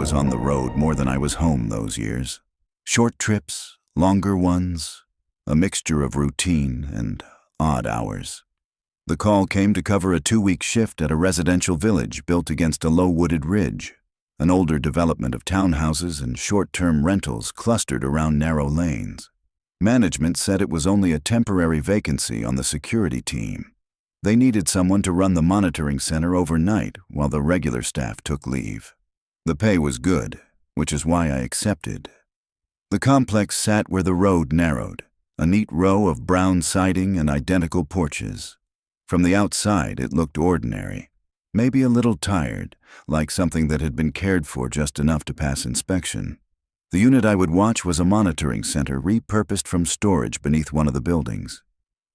was on the road more than I was home those years. Short trips, longer ones, a mixture of routine and odd hours. The call came to cover a 2-week shift at a residential village built against a low-wooded ridge, an older development of townhouses and short-term rentals clustered around narrow lanes. Management said it was only a temporary vacancy on the security team. They needed someone to run the monitoring center overnight while the regular staff took leave. The pay was good, which is why I accepted. The complex sat where the road narrowed, a neat row of brown siding and identical porches. From the outside, it looked ordinary, maybe a little tired, like something that had been cared for just enough to pass inspection. The unit I would watch was a monitoring center repurposed from storage beneath one of the buildings.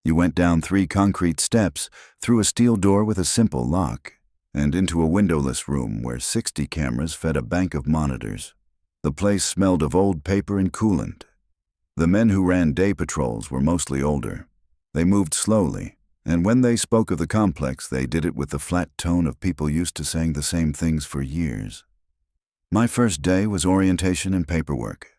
You went down 3 concrete steps, through a steel door with a simple lock, and into a windowless room where 60 cameras fed a bank of monitors. The place smelled of old paper and coolant. The men who ran day patrols were mostly older. They moved slowly, and when they spoke of the complex, they did it with the flat tone of people used to saying the same things for years. My first day was orientation and paperwork.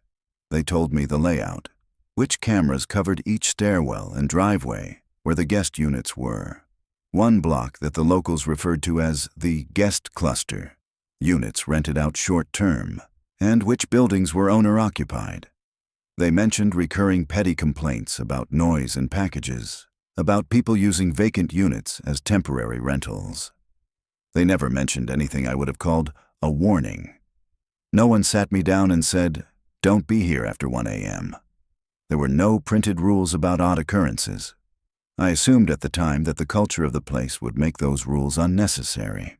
They told me the layout, which cameras covered each stairwell and driveway where the guest units were. One block that the locals referred to as the guest cluster, units rented out short-term, and which buildings were owner-occupied. They mentioned recurring petty complaints about noise and packages, about people using vacant units as temporary rentals. They never mentioned anything I would have called a warning. No one sat me down and said, "Don't be here after 1 a.m." There were no printed rules about odd occurrences. I assumed at the time that the culture of the place would make those rules unnecessary.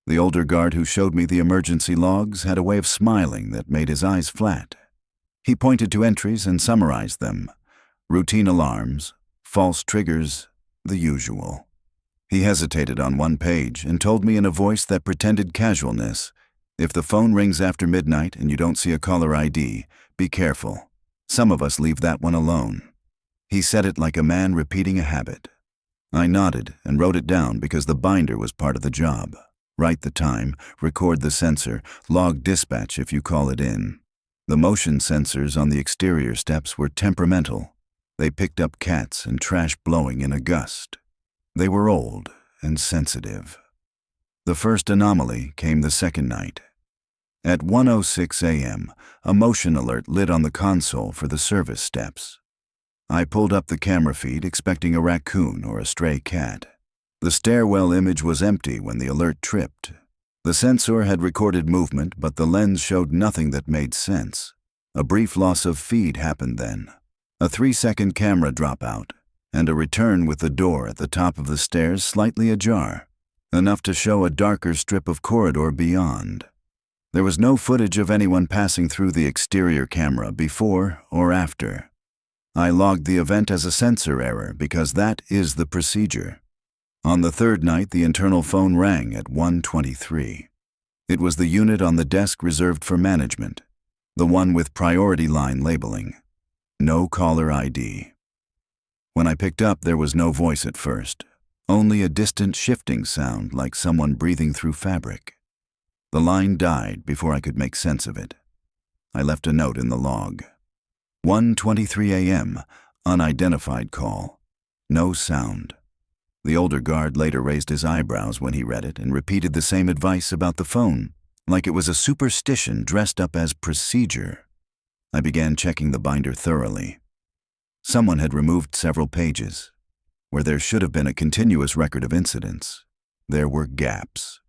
The older guard who showed me the emergency logs had a way of smiling that made his eyes flat. He pointed to entries and summarized them. Routine alarms, false triggers, the usual. He hesitated on one page and told me in a voice that pretended casualness, "If the phone rings after midnight and you don't see a caller ID, be careful. Some of us leave that one alone." He said it like a man repeating a habit. I nodded and wrote it down because the binder was part of the job. Write the time, record the sensor, log dispatch if you call it in. The motion sensors on the exterior steps were temperamental. They picked up cats and trash blowing in a gust. They were old and sensitive. The first anomaly came the second night. At 1:06 a.m., a motion alert lit on the console for the service steps. I pulled up the camera feed expecting a raccoon or a stray cat. The stairwell image was empty when the alert tripped. The sensor had recorded movement, but the lens showed nothing that made sense. A brief loss of feed happened then. A 3-second camera dropout, and a return with the door at the top of the stairs slightly ajar, enough to show a darker strip of corridor beyond. There was no footage of anyone passing through the exterior camera before or after. I logged the event as a sensor error because that is the procedure. On the third night, the internal phone rang at 1:23. It was the unit on the desk reserved for management, the one with priority line labeling. No caller ID. When I picked up, there was no voice at first, only a distant shifting sound like someone breathing through fabric. The line died before I could make sense of it. I left a note in the log. 1:23 a.m., unidentified call. No sound. The older guard later raised his eyebrows when he read it and repeated the same advice about the phone, like it was a superstition dressed up as procedure. I began checking the binder thoroughly. Someone had removed several pages. Where there should have been a continuous record of incidents, there were gaps.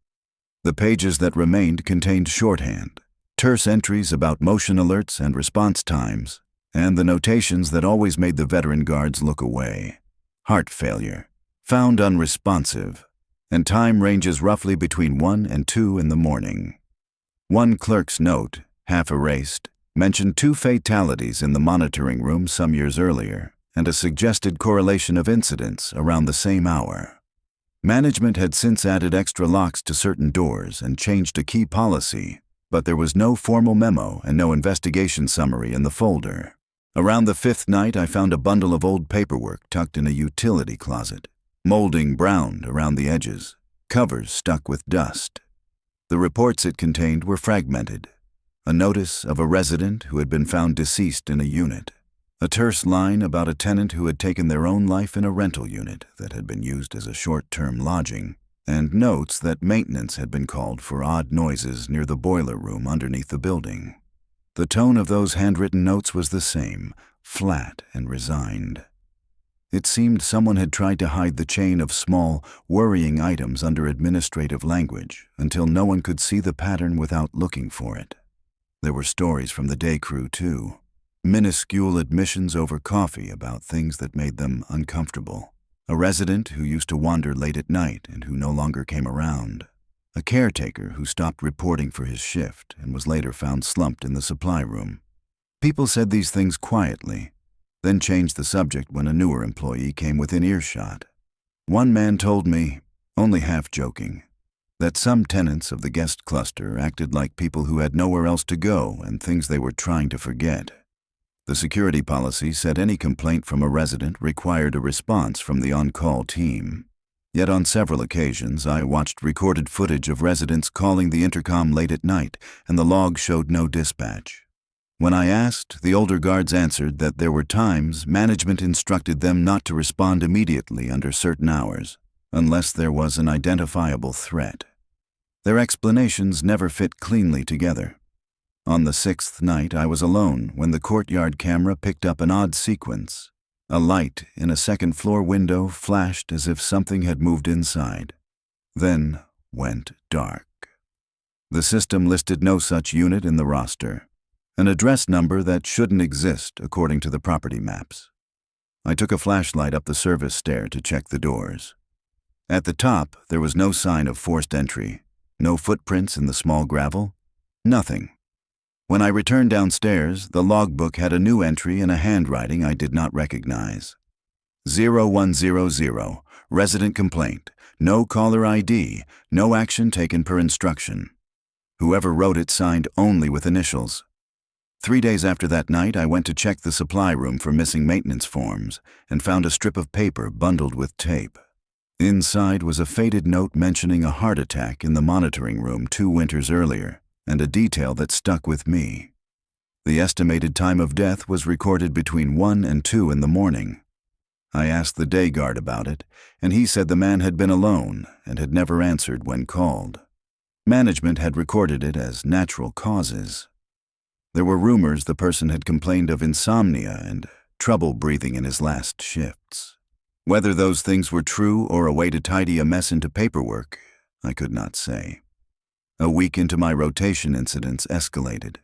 The pages that remained contained shorthand, terse entries about motion alerts and response times, and the notations that always made the veteran guards look away. Heart failure, found unresponsive, and time ranges roughly between 1 and 2 in the morning. One clerk's note, half erased, mentioned 2 fatalities in the monitoring room some years earlier, and a suggested correlation of incidents around the same hour. Management had since added extra locks to certain doors and changed a key policy, but there was no formal memo and no investigation summary in the folder. Around the 5th night, I found a bundle of old paperwork tucked in a utility closet, molding browned around the edges, covers stuck with dust. The reports it contained were fragmented. A notice of a resident who had been found deceased in a unit. A terse line about a tenant who had taken their own life in a rental unit that had been used as a short-term lodging, and notes that maintenance had been called for odd noises near the boiler room underneath the building. The tone of those handwritten notes was the same, flat and resigned. It seemed someone had tried to hide the chain of small, worrying items under administrative language until no one could see the pattern without looking for it. There were stories from the day crew, too. Minuscule admissions over coffee about things that made them uncomfortable. A resident who used to wander late at night and who no longer came around. A caretaker who stopped reporting for his shift and was later found slumped in the supply room. People said these things quietly, then changed the subject when a newer employee came within earshot. One man told me, only half joking, that some tenants of the guest cluster acted like people who had nowhere else to go and things they were trying to forget. The security policy said any complaint from a resident required a response from the on-call team. Yet on several occasions I watched recorded footage of residents calling the intercom late at night, and the log showed no dispatch. When I asked, the older guards answered that there were times management instructed them not to respond immediately under certain hours, unless there was an identifiable threat. Their explanations never fit cleanly together. On the 6th night, I was alone when the courtyard camera picked up an odd sequence. A light in a second-floor window flashed as if something had moved inside, then went dark. The system listed no such unit in the roster, an address number that shouldn't exist according to the property maps. I took a flashlight up the service stair to check the doors. At the top, there was no sign of forced entry, no footprints in the small gravel, nothing. When I returned downstairs, the logbook had a new entry in a handwriting I did not recognize. 0100, resident complaint, no caller ID, no action taken per instruction. Whoever wrote it signed only with initials. 3 days after that night, I went to check the supply room for missing maintenance forms and found a strip of paper bundled with tape. Inside was a faded note mentioning a heart attack in the monitoring room 2 winters earlier, and a detail that stuck with me. The estimated time of death was recorded between 1 and 2 in the morning. I asked the day guard about it, and he said the man had been alone and had never answered when called. Management had recorded it as natural causes. There were rumors the person had complained of insomnia and trouble breathing in his last shifts. Whether those things were true or a way to tidy a mess into paperwork, I could not say. A week into my rotation, incidents escalated.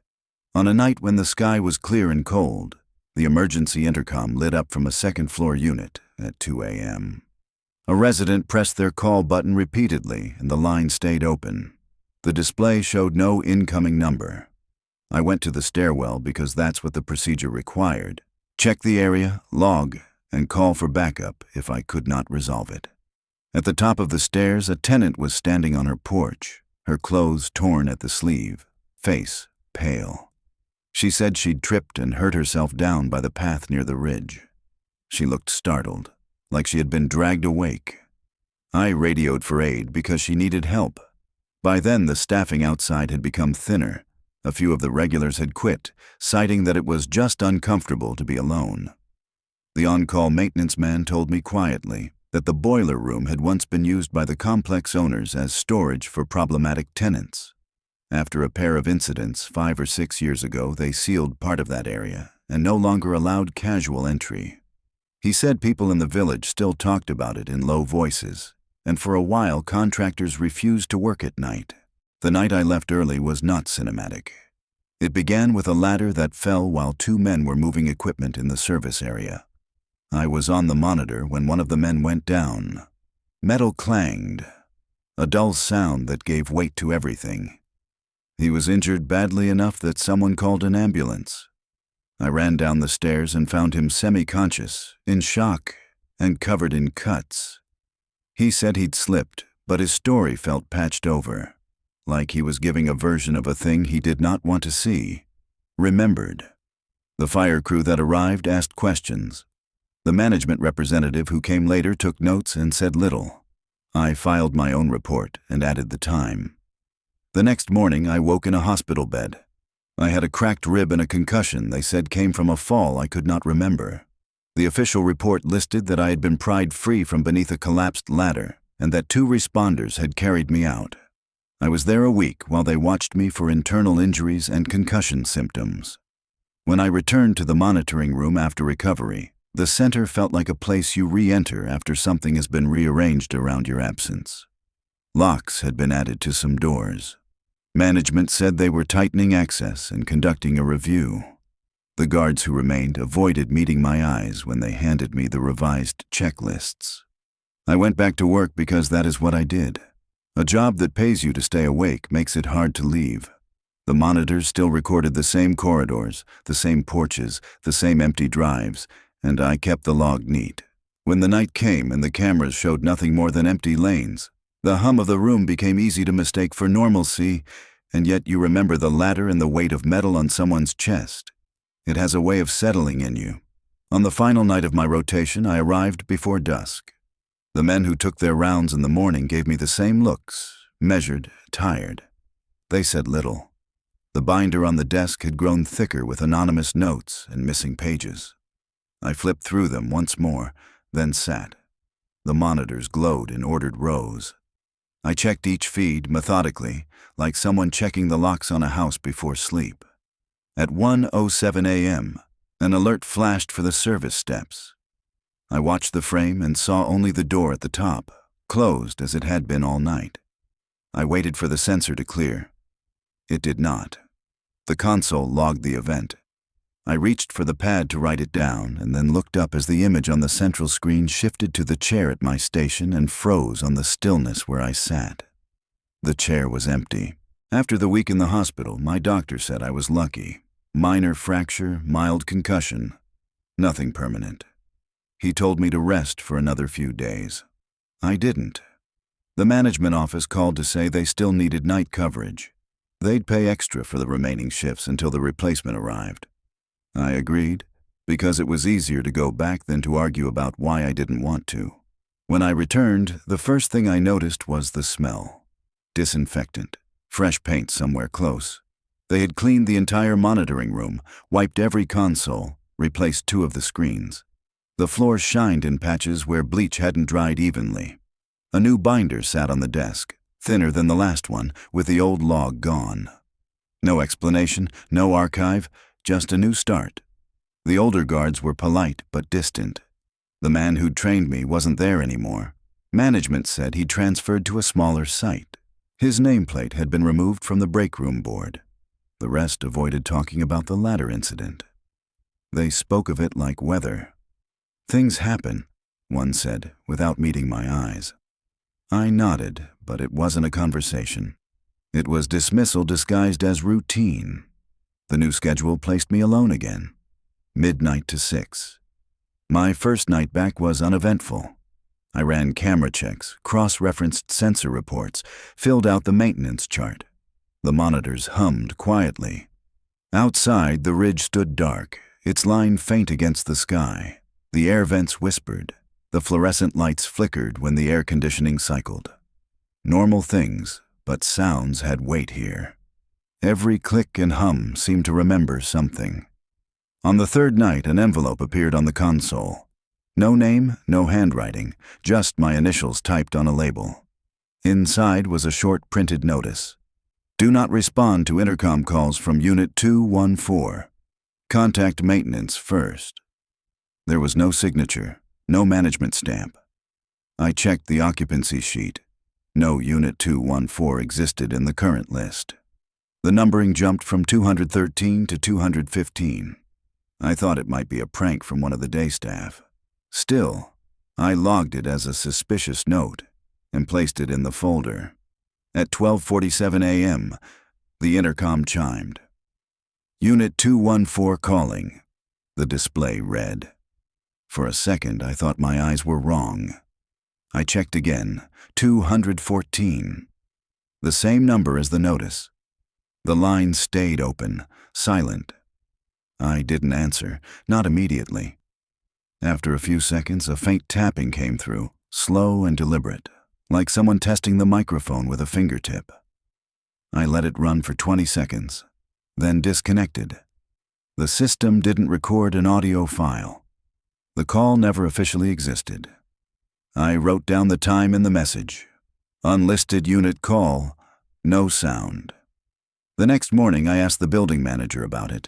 On a night when the sky was clear and cold, the emergency intercom lit up from a second-floor unit at 2 a.m. A resident pressed their call button repeatedly and the line stayed open. The display showed no incoming number. I went to the stairwell because that's what the procedure required. Check the area, log, and call for backup if I could not resolve it. At the top of the stairs, a tenant was standing on her porch, her clothes torn at the sleeve, face pale. She said she'd tripped and hurt herself down by the path near the ridge. She looked startled, like she had been dragged awake. I radioed for aid because she needed help. By then, the staffing outside had become thinner. A few of the regulars had quit, citing that it was just uncomfortable to be alone. The on-call maintenance man told me quietly that the boiler room had once been used by the complex owners as storage for problematic tenants. After a pair of incidents 5 or 6 years ago, they sealed part of that area and no longer allowed casual entry. He said people in the village still talked about it in low voices, and for a while contractors refused to work at night. The night I left early was not cinematic. It began with a ladder that fell while 2 men were moving equipment in the service area. I was on the monitor when one of the men went down. Metal clanged, a dull sound that gave weight to everything. He was injured badly enough that someone called an ambulance. I ran down the stairs and found him semi-conscious, in shock, and covered in cuts. He said he'd slipped, but his story felt patched over, like he was giving a version of a thing he did not want to see. Remembered. The fire crew that arrived asked questions. The management representative who came later took notes and said little. I filed my own report and added the time. The next morning, I woke in a hospital bed. I had a cracked rib and a concussion they said came from a fall I could not remember. The official report listed that I had been pried free from beneath a collapsed ladder and that 2 responders had carried me out. I was there a week while they watched me for internal injuries and concussion symptoms. When I returned to the monitoring room after recovery, the center felt like a place you re-enter after something has been rearranged around your absence. Locks had been added to some doors. Management said they were tightening access and conducting a review. The guards who remained avoided meeting my eyes when they handed me the revised checklists. I went back to work because that is what I did. A job that pays you to stay awake makes it hard to leave. The monitors still recorded the same corridors, the same porches, the same empty drives, and I kept the log neat. When the night came and the cameras showed nothing more than empty lanes, the hum of the room became easy to mistake for normalcy, and yet you remember the ladder and the weight of metal on someone's chest. It has a way of settling in you. On the final night of my rotation, I arrived before dusk. The men who took their rounds in the morning gave me the same looks, measured, tired. They said little. The binder on the desk had grown thicker with anonymous notes and missing pages. I flipped through them once more, then sat. The monitors glowed in ordered rows. I checked each feed methodically, like someone checking the locks on a house before sleep. At 1:07 a.m., an alert flashed for the service steps. I watched the frame and saw only the door at the top, closed as it had been all night. I waited for the sensor to clear. It did not. The console logged the event. I reached for the pad to write it down and then looked up as the image on the central screen shifted to the chair at my station and froze on the stillness where I sat. The chair was empty. After the week in the hospital, my doctor said I was lucky. Minor fracture, mild concussion, nothing permanent. He told me to rest for another few days. I didn't. The management office called to say they still needed night coverage. They'd pay extra for the remaining shifts until the replacement arrived. I agreed, because it was easier to go back than to argue about why I didn't want to. When I returned, the first thing I noticed was the smell. Disinfectant, fresh paint somewhere close. They had cleaned the entire monitoring room, wiped every console, replaced 2 of the screens. The floor shined in patches where bleach hadn't dried evenly. A new binder sat on the desk, thinner than the last one, with the old log gone. No explanation, no archive, just a new start. The older guards were polite but distant. The man who'd trained me wasn't there anymore. Management said he'd transferred to a smaller site. His nameplate had been removed from the break room board. The rest avoided talking about the ladder incident. They spoke of it like weather. Things happen, one said, without meeting my eyes. I nodded, but it wasn't a conversation. It was dismissal disguised as routine. The new schedule placed me alone again. Midnight to 6. My first night back was uneventful. I ran camera checks, cross-referenced sensor reports, filled out the maintenance chart. The monitors hummed quietly. Outside, the ridge stood dark, its line faint against the sky. The air vents whispered. The fluorescent lights flickered when the air conditioning cycled. Normal things, but sounds had weight here. Every click and hum seemed to remember something. On the third night, an envelope appeared on the console. No name, no handwriting, just my initials typed on a label. Inside was a short printed notice. Do not respond to intercom calls from Unit 214. Contact maintenance first. There was no signature, no management stamp. I checked the occupancy sheet. No Unit 214 existed in the current list. The numbering jumped from 213 to 215. I thought it might be a prank from one of the day staff. Still, I logged it as a suspicious note and placed it in the folder. At 12:47 a.m., the intercom chimed. Unit 214 calling. The display read. For a second, I thought my eyes were wrong. I checked again. 214. The same number as the notice. The line stayed open, silent. I didn't answer, not immediately. After a few seconds, a faint tapping came through, slow and deliberate, like someone testing the microphone with a fingertip. I let it run for 20 seconds, then disconnected. The system didn't record an audio file. The call never officially existed. I wrote down the time in the message. Unlisted unit call, no sound. The next morning, I asked the building manager about it.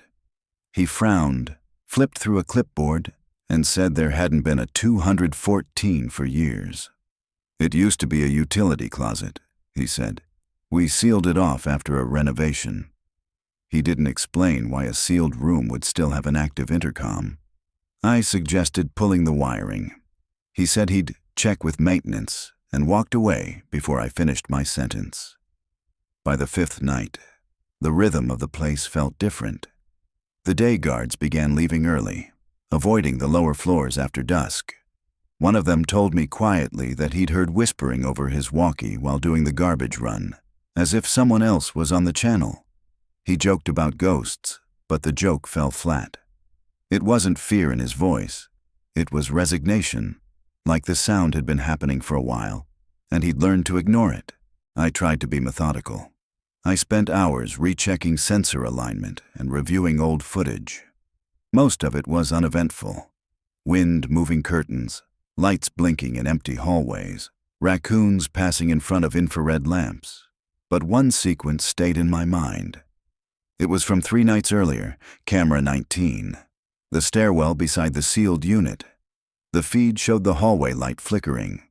He frowned, flipped through a clipboard, and said there hadn't been a 214 for years. It used to be a utility closet, he said. We sealed it off after a renovation. He didn't explain why a sealed room would still have an active intercom. I suggested pulling the wiring. He said he'd check with maintenance and walked away before I finished my sentence. By the fifth night, the rhythm of the place felt different. The day guards began leaving early, avoiding the lower floors after dusk. One of them told me quietly that he'd heard whispering over his walkie while doing the garbage run, as if someone else was on the channel. He joked about ghosts, but the joke fell flat. It wasn't fear in his voice. It was resignation, like the sound had been happening for a while, and he'd learned to ignore it. I tried to be methodical. I spent hours rechecking sensor alignment and reviewing old footage. Most of it was uneventful. Wind moving curtains, lights blinking in empty hallways, raccoons passing in front of infrared lamps. But one sequence stayed in my mind. It was from 3 nights earlier, camera 19. The stairwell beside the sealed unit. The feed showed the hallway light flickering.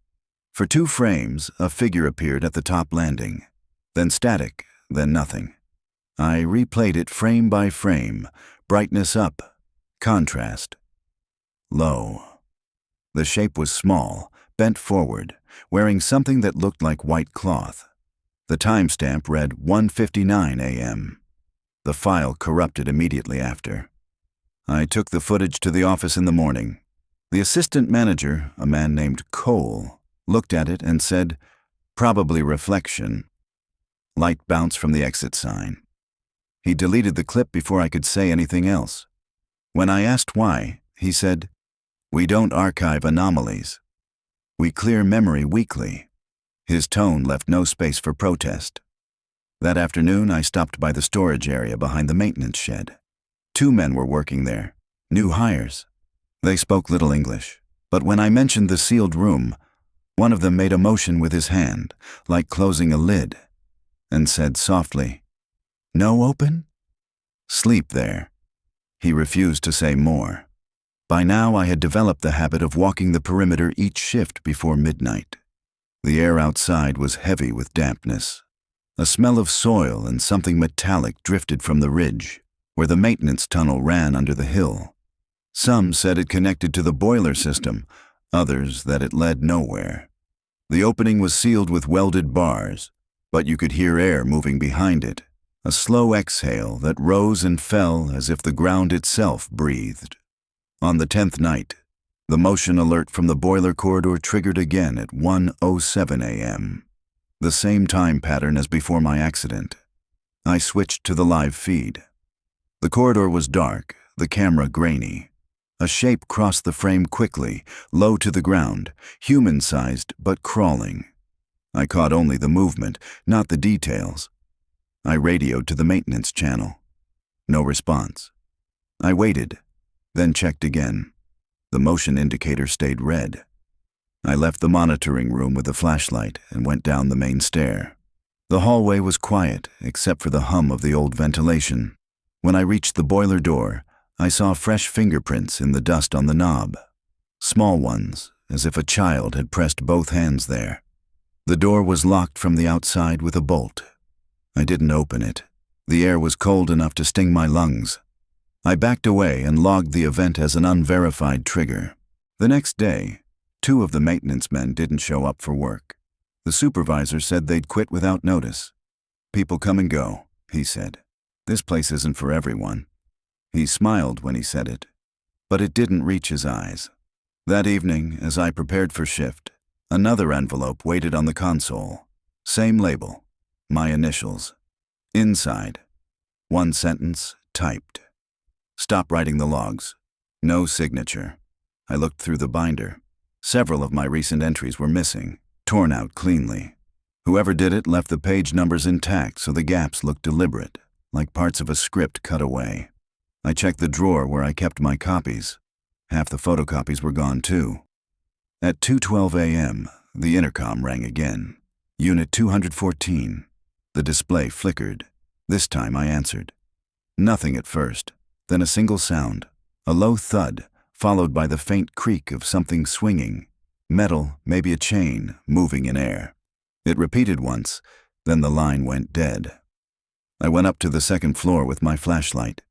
For 2 frames, a figure appeared at the top landing. Then static, then nothing. I replayed it frame by frame, brightness up, contrast, low. The shape was small, bent forward, wearing something that looked like white cloth. The timestamp read 1:59 a.m. The file corrupted immediately after. I took the footage to the office in the morning. The assistant manager, a man named Cole, looked at it and said, "Probably reflection." Light bounced from the exit sign. He deleted the clip before I could say anything else. When I asked why, he said, "We don't archive anomalies. We clear memory weekly." His tone left no space for protest. That afternoon, I stopped by the storage area behind the maintenance shed. 2 men were working there, new hires. They spoke little English, but when I mentioned the sealed room, one of them made a motion with his hand, like closing a lid, and said softly, "No open? Sleep there." He refused to say more. By now, I had developed the habit of walking the perimeter each shift before midnight. The air outside was heavy with dampness. A smell of soil and something metallic drifted from the ridge, where the maintenance tunnel ran under the hill. Some said it connected to the boiler system, others that it led nowhere. The opening was sealed with welded bars, but you could hear air moving behind it, a slow exhale that rose and fell as if the ground itself breathed. On the 10th night, the motion alert from the boiler corridor triggered again at 1:07 a.m. The same time pattern as before my accident. I switched to the live feed. The corridor was dark, the camera grainy. A shape crossed the frame quickly, low to the ground, human-sized but crawling. I caught only the movement, not the details. I radioed to the maintenance channel. No response. I waited, then checked again. The motion indicator stayed red. I left the monitoring room with a flashlight and went down the main stair. The hallway was quiet, except for the hum of the old ventilation. When I reached the boiler door, I saw fresh fingerprints in the dust on the knob. Small ones, as if a child had pressed both hands there. The door was locked from the outside with a bolt. I didn't open it. The air was cold enough to sting my lungs. I backed away and logged the event as an unverified trigger. The next day, 2 of the maintenance men didn't show up for work. The supervisor said they'd quit without notice. "People come and go," he said. "This place isn't for everyone." He smiled when he said it, but it didn't reach his eyes. That evening, as I prepared for shift, another envelope waited on the console. Same label, my initials. Inside, 1 sentence, typed. "Stop writing the logs. No signature." I looked through the binder. Several of my recent entries were missing, torn out cleanly. Whoever did it left the page numbers intact so the gaps looked deliberate, like parts of a script cut away. I checked the drawer where I kept my copies. Half the photocopies were gone too. At 2:12 a.m., the intercom rang again. Unit 214. The display flickered. This time I answered. Nothing at first, then a single sound, a low thud, followed by the faint creak of something swinging. Metal, maybe a chain, moving in air. It repeated once, then the line went dead. I went up to the second floor with my flashlight.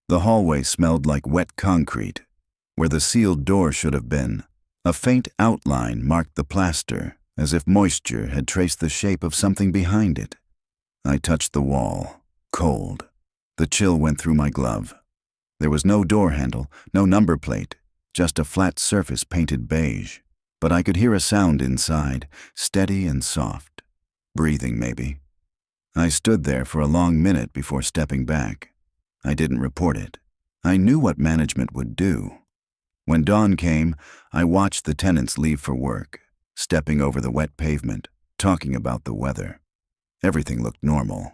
The hallway smelled like wet concrete. Where the sealed door should have been, a faint outline marked the plaster, as if moisture had traced the shape of something behind it. I touched the wall, cold. The chill went through my glove. There was no door handle, no number plate, just a flat surface painted beige. But I could hear a sound inside, steady and soft. Breathing, maybe. I stood there for a long minute before stepping back. I didn't report it. I knew what management would do. When dawn came, I watched the tenants leave for work, stepping over the wet pavement, talking about the weather. Everything looked normal.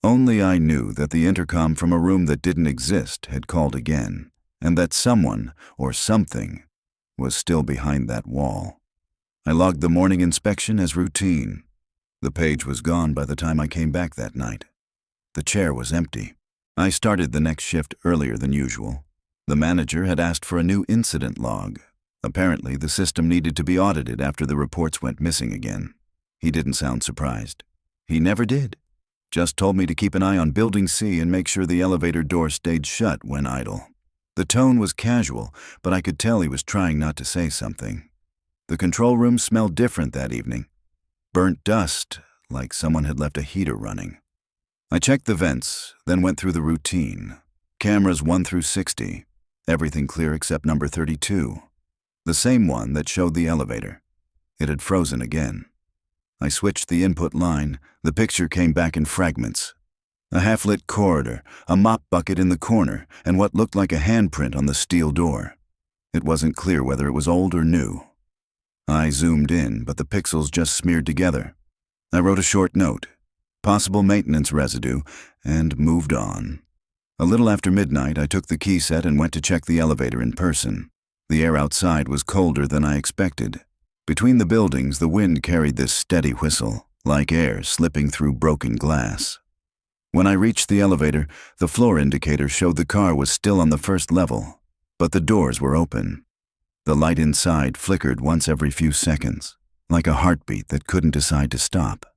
Only I knew that the intercom from a room that didn't exist had called again, and that someone, or something, was still behind that wall. I logged the morning inspection as routine. The page was gone by the time I came back that night. The chair was empty. I started the next shift earlier than usual. The manager had asked for a new incident log. Apparently, the system needed to be audited after the reports went missing again. He didn't sound surprised. He never did. Just told me to keep an eye on Building C and make sure the elevator door stayed shut when idle. The tone was casual, but I could tell he was trying not to say something. The control room smelled different that evening. Burnt dust, like someone had left a heater running. I checked the vents, then went through the routine. Cameras 1 through 60. Everything clear except number 32. The same one that showed the elevator. It had frozen again. I switched the input line. The picture came back in fragments. A half-lit corridor, a mop bucket in the corner, and what looked like a handprint on the steel door. It wasn't clear whether it was old or new. I zoomed in, but the pixels just smeared together. I wrote a short note, possible maintenance residue, and moved on. A little after midnight, I took the key set and went to check the elevator in person. The air outside was colder than I expected. Between the buildings, the wind carried this steady whistle, like air slipping through broken glass. When I reached the elevator, the floor indicator showed the car was still on the first level, but the doors were open. The light inside flickered once every few seconds, like a heartbeat that couldn't decide to stop.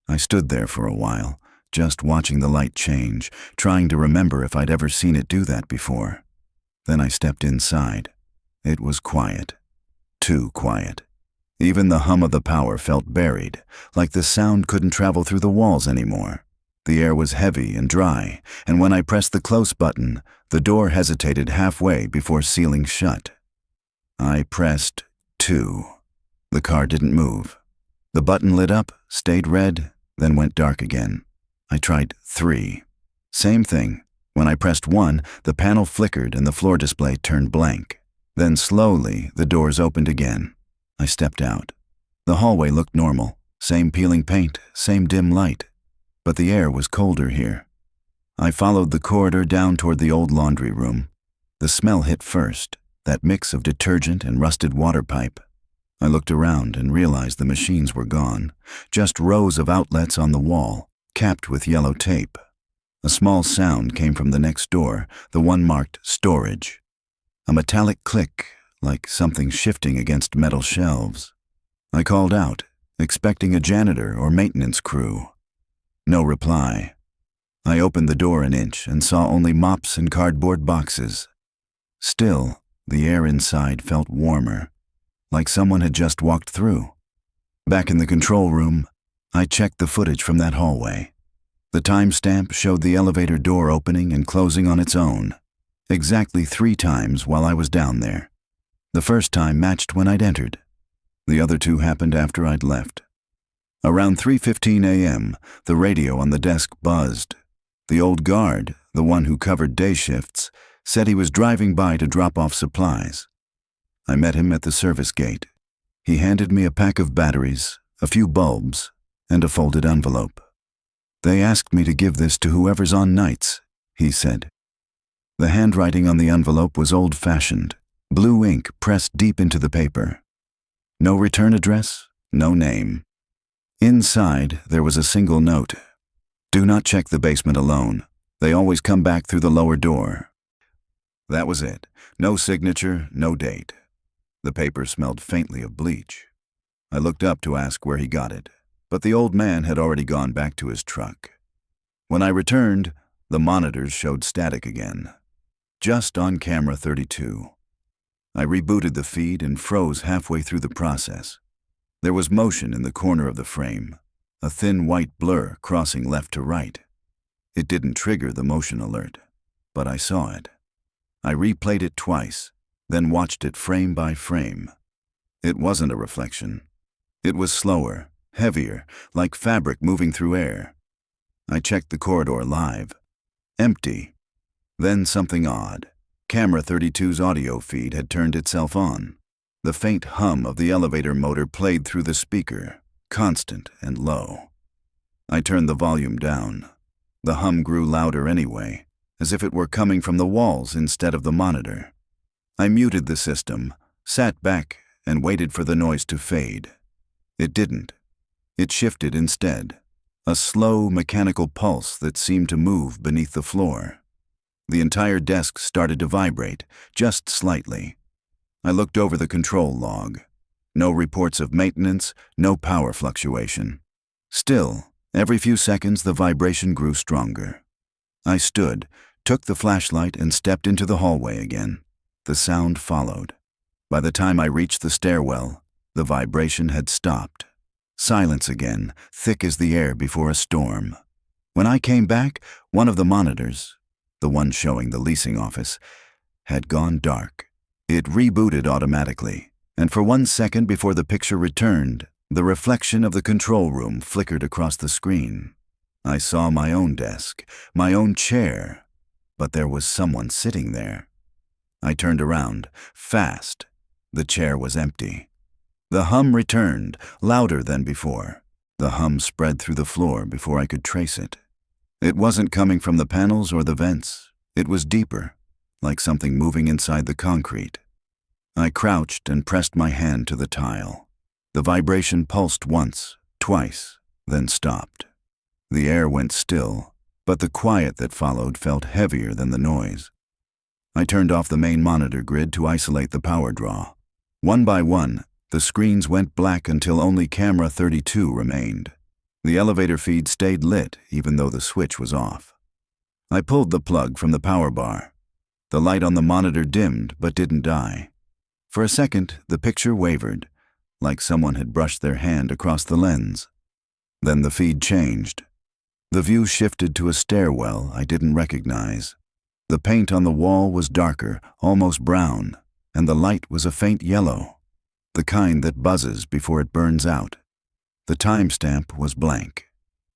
I stood there for a while, just watching the light change, trying to remember if I'd ever seen it do that before. Then I stepped inside. It was quiet. Too quiet. Even the hum of the power felt buried, like the sound couldn't travel through the walls anymore. The air was heavy and dry, and when I pressed the close button, the door hesitated halfway before sealing shut. I pressed 2. The car didn't move. The button lit up, stayed red, then went dark again. I tried 3. Same thing. When I pressed 1, the panel flickered and the floor display turned blank. Then slowly, the doors opened again. I stepped out. The hallway looked normal. Same peeling paint, same dim light. But the air was colder here. I followed the corridor down toward the old laundry room. The smell hit first, that mix of detergent and rusted water pipe. I looked around and realized the machines were gone, just rows of outlets on the wall, capped with yellow tape. A small sound came from the next door, the one marked storage. A metallic click, like something shifting against metal shelves. I called out, expecting a janitor or maintenance crew. No reply. I opened the door an inch and saw only mops and cardboard boxes. Still, the air inside felt warmer, like someone had just walked through. Back in the control room, I checked the footage from that hallway. The timestamp showed the elevator door opening and closing on its own, exactly 3 times while I was down there. The first time matched when I'd entered. The other 2 happened after I'd left. Around 3:15 a.m., the radio on the desk buzzed. The old guard, the one who covered day shifts, said he was driving by to drop off supplies. I met him at the service gate. He handed me a pack of batteries, a few bulbs, and a folded envelope. "They asked me to give this to whoever's on nights," he said. The handwriting on the envelope was old-fashioned, blue ink pressed deep into the paper. No return address, no name. Inside, there was a single note. "Do not check the basement alone. They always come back through the lower door." That was it. No signature, no date. The paper smelled faintly of bleach. I looked up to ask where he got it, but the old man had already gone back to his truck. When I returned, the monitors showed static again, just on camera 32. I rebooted the feed and froze halfway through the process. There was motion in the corner of the frame, a thin white blur crossing left to right. It didn't trigger the motion alert, but I saw it. I replayed it twice, then watched it frame by frame. It wasn't a reflection. It was slower, heavier, like fabric moving through air. I checked the corridor live. Empty. Then something odd. Camera 32's audio feed had turned itself on. The faint hum of the elevator motor played through the speaker, constant and low. I turned the volume down. The hum grew louder anyway, as if it were coming from the walls instead of the monitor. I muted the system, sat back, and waited for the noise to fade. It didn't. It shifted instead, a slow, mechanical pulse that seemed to move beneath the floor. The entire desk started to vibrate, just slightly. I looked over the control log. No reports of maintenance, no power fluctuation. Still, every few seconds the vibration grew stronger. I stood, took the flashlight, and stepped into the hallway again. The sound followed. By the time I reached the stairwell, the vibration had stopped. Silence again, thick as the air before a storm. When I came back, one of the monitors, the one showing the leasing office, had gone dark. It rebooted automatically, and for 1 second before the picture returned, the reflection of the control room flickered across the screen. I saw my own desk, my own chair, but there was someone sitting there. I turned around, fast. The chair was empty. The hum returned, louder than before. The hum spread through the floor before I could trace it. It wasn't coming from the panels or the vents. It was deeper, like something moving inside the concrete. I crouched and pressed my hand to the tile. The vibration pulsed once, twice, then stopped. The air went still, but the quiet that followed felt heavier than the noise. I turned off the main monitor grid to isolate the power draw. One by one, the screens went black until only camera 32 remained. The elevator feed stayed lit even though the switch was off. I pulled the plug from the power bar. The light on the monitor dimmed but didn't die. For a second, the picture wavered, like someone had brushed their hand across the lens. Then the feed changed. The view shifted to a stairwell I didn't recognize. The paint on the wall was darker, almost brown, and the light was a faint yellow, the kind that buzzes before it burns out. The timestamp was blank.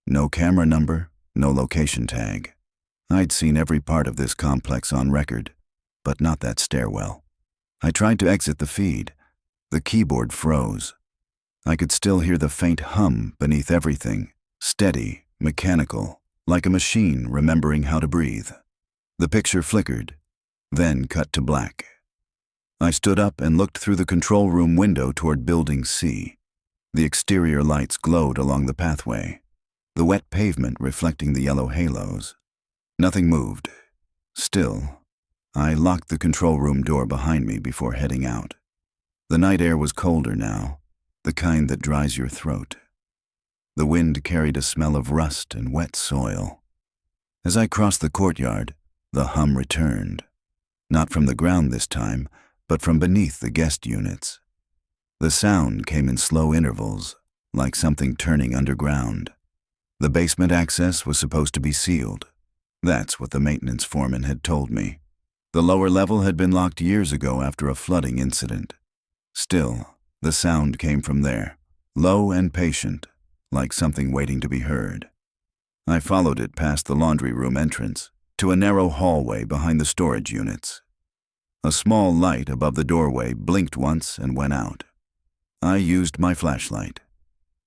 No camera number, no location tag. I'd seen every part of this complex on record, but not that stairwell. I tried to exit the feed. The keyboard froze. I could still hear the faint hum beneath everything, steady, mechanical, like a machine remembering how to breathe. The picture flickered, then cut to black. I stood up and looked through the control room window toward Building C. The exterior lights glowed along the pathway, the wet pavement reflecting the yellow halos. Nothing moved. Still, I locked the control room door behind me before heading out. The night air was colder now, the kind that dries your throat. The wind carried a smell of rust and wet soil. As I crossed the courtyard, the hum returned. Not from the ground this time, but from beneath the guest units. The sound came in slow intervals, like something turning underground. The basement access was supposed to be sealed. That's what the maintenance foreman had told me. The lower level had been locked years ago after a flooding incident. Still, the sound came from there, low and patient, like something waiting to be heard. I followed it past the laundry room entrance, to a narrow hallway behind the storage units. A small light above the doorway blinked once and went out. I used my flashlight.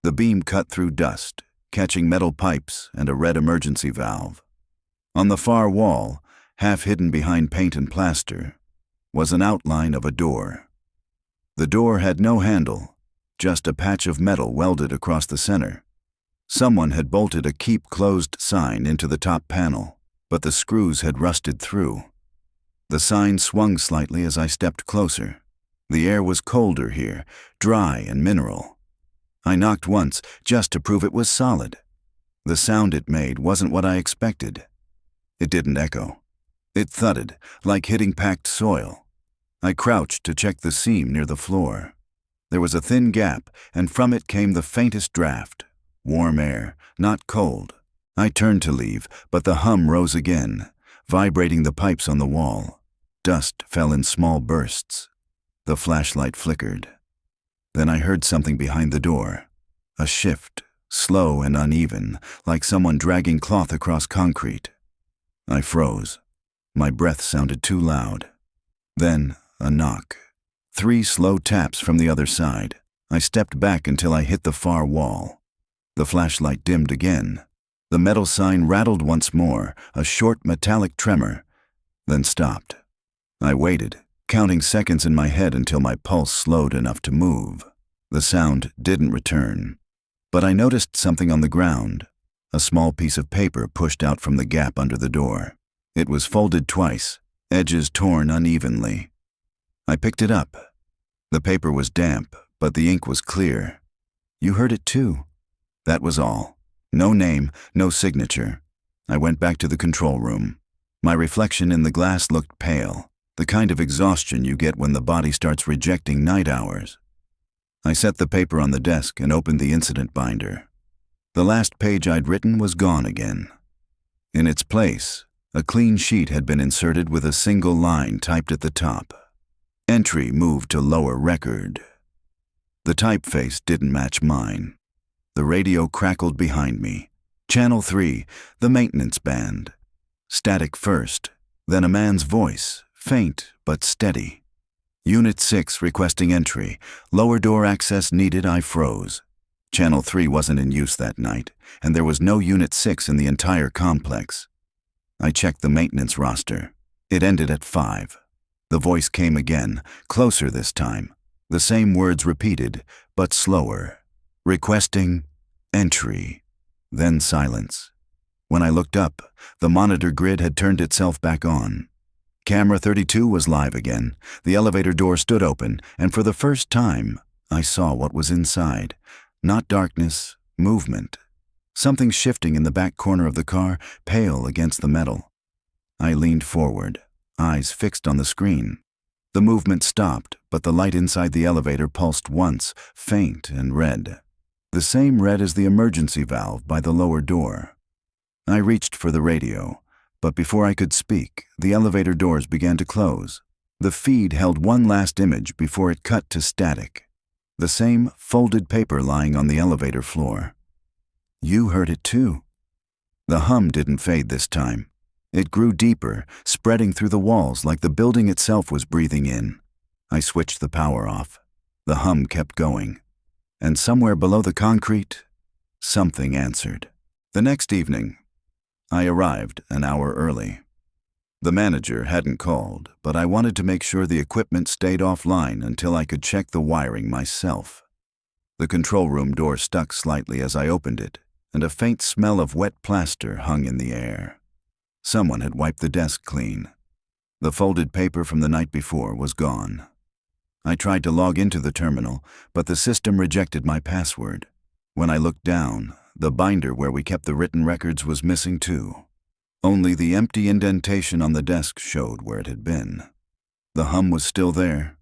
The beam cut through dust, catching metal pipes and a red emergency valve. On the far wall, half hidden behind paint and plaster, was an outline of a door. The door had no handle, just a patch of metal welded across the center. Someone had bolted a "Keep Closed" sign into the top panel, but the screws had rusted through. The sign swung slightly as I stepped closer. The air was colder here, dry and mineral. I knocked once, just to prove it was solid. The sound it made wasn't what I expected. It didn't echo. It thudded, like hitting packed soil. I crouched to check the seam near the floor. There was a thin gap, and from it came the faintest draft. Warm air, not cold. I turned to leave, but the hum rose again, vibrating the pipes on the wall. Dust fell in small bursts. The flashlight flickered. Then I heard something behind the door. A shift, slow and uneven, like someone dragging cloth across concrete. I froze. My breath sounded too loud. Then, a knock. 3 slow taps from the other side. I stepped back until I hit the far wall. The flashlight dimmed again. The metal sign rattled once more, a short metallic tremor, then stopped. I waited, counting seconds in my head until my pulse slowed enough to move. The sound didn't return. But I noticed something on the ground, a small piece of paper pushed out from the gap under the door. It was folded twice, edges torn unevenly. I picked it up. The paper was damp, but the ink was clear. You heard it too. That was all. No name, no signature. I went back to the control room. My reflection in the glass looked pale, the kind of exhaustion you get when the body starts rejecting night hours. I set the paper on the desk and opened the incident binder. The last page I'd written was gone again. In its place, a clean sheet had been inserted with a single line typed at the top. Entry moved to lower record. The typeface didn't match mine. The radio crackled behind me. Channel 3, the maintenance band. Static first, then a man's voice, faint but steady. Unit 6 requesting entry. Lower door access needed. I froze. Channel 3 wasn't in use that night, and there was no Unit 6 in the entire complex. I checked the maintenance roster. It ended at 5. The voice came again, closer this time. The same words repeated, but slower. Requesting entry. Then silence. When I looked up, the monitor grid had turned itself back on. Camera 32 was live again. The elevator door stood open, and for the first time, I saw what was inside. Not darkness, movement. Something shifting in the back corner of the car, pale against the metal. I leaned forward, eyes fixed on the screen. The movement stopped, but the light inside the elevator pulsed once, faint and red. The same red as the emergency valve by the lower door. I reached for the radio, but before I could speak, the elevator doors began to close. The feed held one last image before it cut to static. The same folded paper lying on the elevator floor. You heard it too. The hum didn't fade this time. It grew deeper, spreading through the walls like the building itself was breathing in. I switched the power off. The hum kept going. And somewhere below the concrete, something answered. The next evening, I arrived an hour early. The manager hadn't called, but I wanted to make sure the equipment stayed offline until I could check the wiring myself. The control room door stuck slightly as I opened it, and a faint smell of wet plaster hung in the air. Someone had wiped the desk clean. The folded paper from the night before was gone. I tried to log into the terminal, but the system rejected my password. When I looked down, the binder where we kept the written records was missing too. Only the empty indentation on the desk showed where it had been. The hum was still there,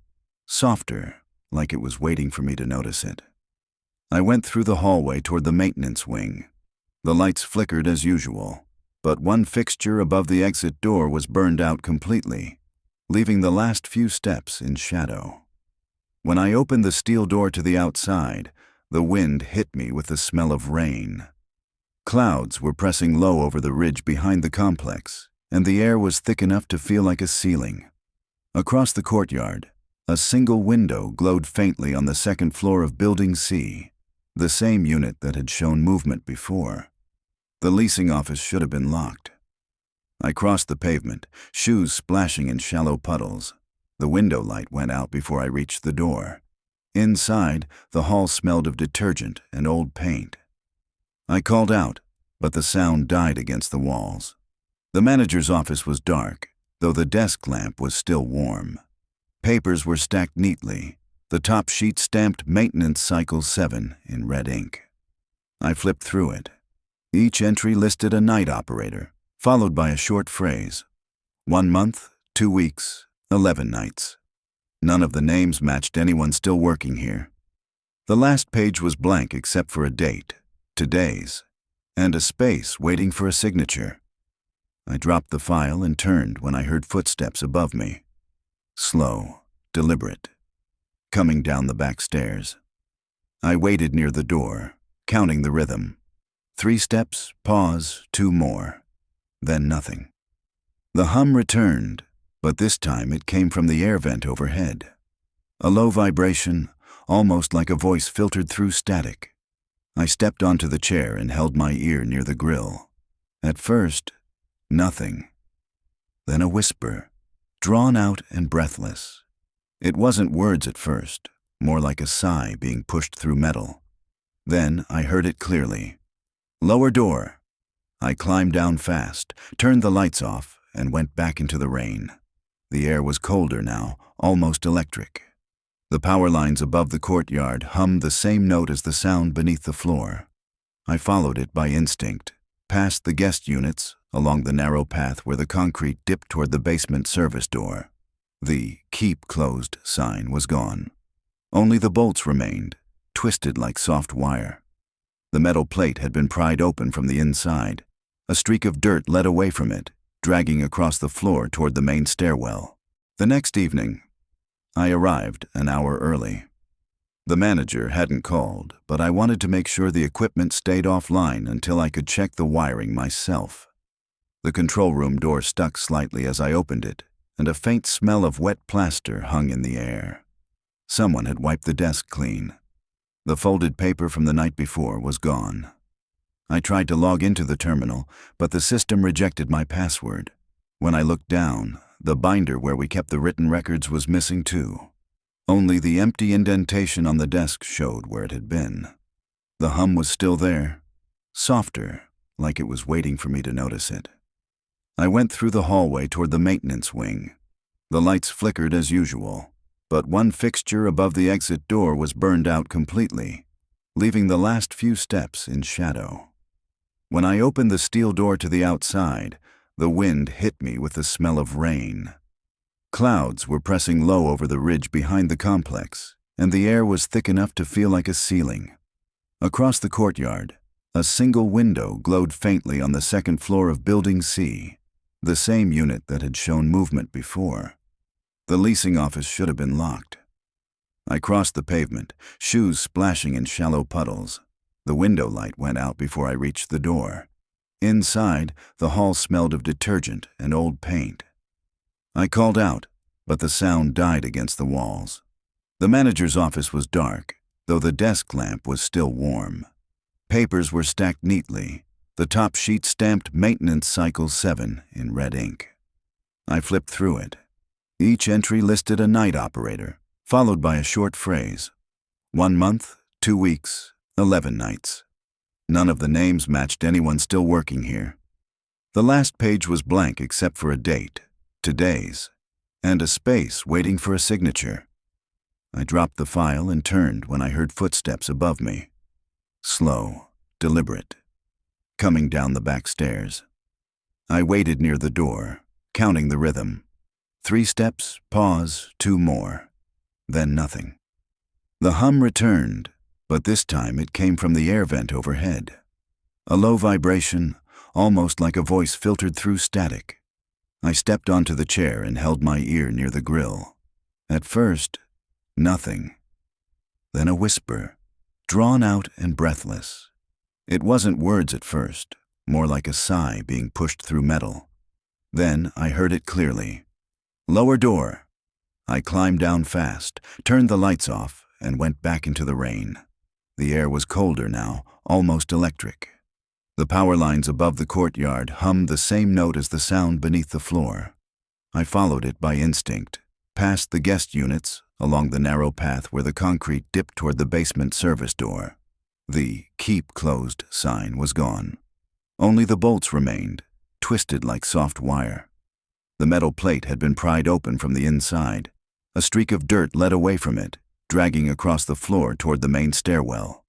softer, like it was waiting for me to notice it. I went through the hallway toward the maintenance wing. The lights flickered as usual, but one fixture above the exit door was burned out completely, leaving the last few steps in shadow. When I opened the steel door to the outside, the wind hit me with the smell of rain. Clouds were pressing low over the ridge behind the complex, and the air was thick enough to feel like a ceiling. Across the courtyard, a single window glowed faintly on the second floor of Building C. The same unit that had shown movement before. The leasing office should have been locked. I crossed the pavement, shoes splashing in shallow puddles. The window light went out before I reached the door. Inside, the hall smelled of detergent and old paint. I called out, but the sound died against the walls. The manager's office was dark, though the desk lamp was still warm. Papers were stacked neatly, the top sheet stamped Maintenance Cycle 7 in red ink. I flipped through it. Each entry listed a night operator, followed by a short phrase. 1 month, 2 weeks, 11 nights. None of the names matched anyone still working here. The last page was blank except for a date, today's, and a space waiting for a signature. I dropped the file and turned when I heard footsteps above me. Slow, deliberate, coming down the back stairs. I waited near the door, counting the rhythm. 3 steps, pause, 2 more. Then nothing. The hum returned, but this time it came from the air vent overhead. A low vibration, almost like a voice filtered through static. I stepped onto the chair and held my ear near the grill. At first, nothing. Then a whisper, drawn out and breathless. It wasn't words at first, more like a sigh being pushed through metal. Then I heard it clearly. Lower door. I climbed down fast, turned the lights off, and went back into the rain. The air was colder now, almost electric. The power lines above the courtyard hummed the same note as the sound beneath the floor. I followed it by instinct, past the guest units, along the narrow path where the concrete dipped toward the basement service door. The "Keep Closed" sign was gone. Only the bolts remained, twisted like soft wire. The metal plate had been pried open from the inside. A streak of dirt led away from it, dragging across the floor toward the main stairwell. The next evening, I arrived an hour early. The manager hadn't called, but I wanted to make sure the equipment stayed offline until I could check the wiring myself. The control room door stuck slightly as I opened it, and a faint smell of wet plaster hung in the air. Someone had wiped the desk clean. The folded paper from the night before was gone. I tried to log into the terminal, but the system rejected my password. When I looked down, the binder where we kept the written records was missing too. Only the empty indentation on the desk showed where it had been. The hum was still there, softer, like it was waiting for me to notice it. I went through the hallway toward the maintenance wing. The lights flickered as usual, but one fixture above the exit door was burned out completely, leaving the last few steps in shadow. When I opened the steel door to the outside, the wind hit me with the smell of rain. Clouds were pressing low over the ridge behind the complex, and the air was thick enough to feel like a ceiling. Across the courtyard, a single window glowed faintly on the second floor of Building C, the same unit that had shown movement before. The leasing office should have been locked. I crossed the pavement, shoes splashing in shallow puddles. The window light went out before I reached the door. Inside, the hall smelled of detergent and old paint. I called out, but the sound died against the walls. The manager's office was dark, though the desk lamp was still warm. Papers were stacked neatly, the top sheet stamped Maintenance Cycle 7 in red ink. I flipped through it. Each entry listed a night operator, followed by a short phrase. 1 month, 2 weeks, 11 nights. None of the names matched anyone still working here. The last page was blank except for a date, today's, and a space waiting for a signature. I dropped the file and turned when I heard footsteps above me. Slow, deliberate, coming down the back stairs. I waited near the door, counting the rhythm. 3 steps, pause, 2 more. Then nothing. The hum returned, but this time it came from the air vent overhead. A low vibration, almost like a voice filtered through static. I stepped onto the chair and held my ear near the grill. At first, nothing. Then a whisper, drawn out and breathless. It wasn't words at first, more like a sigh being pushed through metal. Then I heard it clearly. Lower door. I climbed down fast, turned the lights off, and went back into the rain. The air was colder now, almost electric. The power lines above the courtyard hummed the same note as the sound beneath the floor. I followed it by instinct, past the guest units, along the narrow path where the concrete dipped toward the basement service door. The "Keep Closed" sign was gone. Only the bolts remained, twisted like soft wire. The metal plate had been pried open from the inside. A streak of dirt led away from it, dragging across the floor toward the main stairwell.